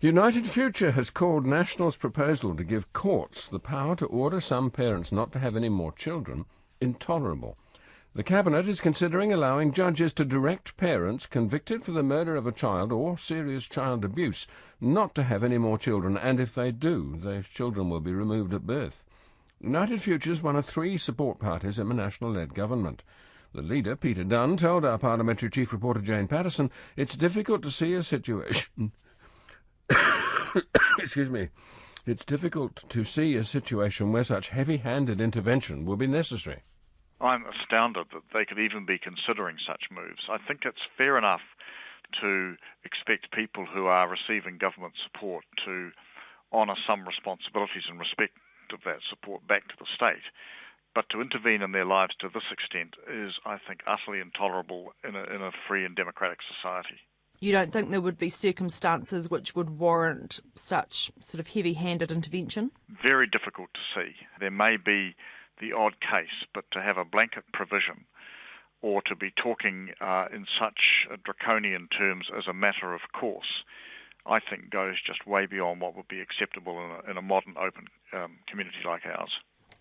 United Future has called National's proposal to give courts the power to order some parents not to have any more children intolerable. The Cabinet is considering allowing judges to direct parents convicted for the murder of a child or serious child abuse not to have any more children, and if they do, those children will be removed at birth. United Future is one of 3 support parties in the National-led government. The leader, Peter Dunne, told our parliamentary chief reporter Jane Patterson it's difficult to see a situation... Excuse me. It's difficult to see a situation where such heavy-handed intervention will be necessary. I'm astounded that they could even be considering such moves. I think it's fair enough to expect people who are receiving government support to honour some responsibilities in respect of that support back to the state. But to intervene in their lives to this extent is, I think, utterly intolerable in a free and democratic society. You don't think there would be circumstances which would warrant such sort of heavy-handed intervention? Very difficult to see. There may be the odd case, but to have a blanket provision or to be talking in such draconian terms as a matter of course, I think goes just way beyond what would be acceptable in a modern, open community like ours.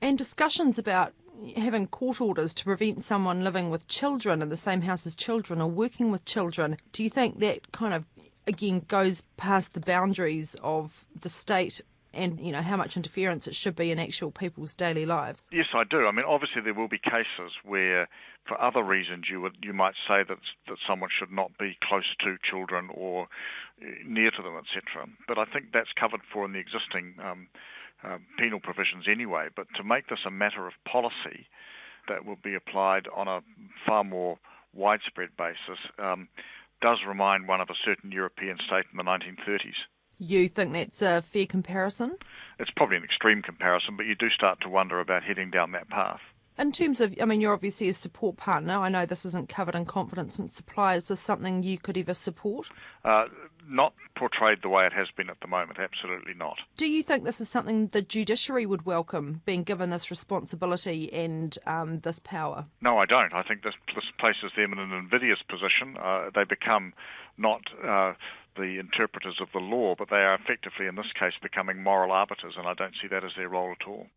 And discussions about having court orders to prevent someone living with children in the same house as children or working with children, do you think that kind of, again, goes past the boundaries of the state and, you know, how much interference it should be in actual people's daily lives? Yes, I do. I mean, obviously there will be cases where, for other reasons, you might say that someone should not be close to children or near to them, etc. But I think that's covered for in the existing penal provisions anyway. But to make this a matter of policy that will be applied on a far more widespread basis does remind one of a certain European state in the 1930s. You think that's a fair comparison? It's probably an extreme comparison, but you do start to wonder about heading down that path. In terms of, I mean, you're obviously a support partner. I know this isn't covered in confidence and supply. Is this something you could ever support? Not portrayed the way it has been at the moment, absolutely not. Do you think this is something the judiciary would welcome, being given this responsibility and this power? No, I don't. I think this places them in an invidious position. They become not the interpreters of the law, but they are effectively, in this case, becoming moral arbiters, and I don't see that as their role at all.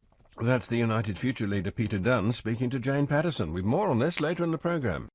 That's the United Future leader Peter Dunne speaking to Jane Patterson. With more on this later in the programme.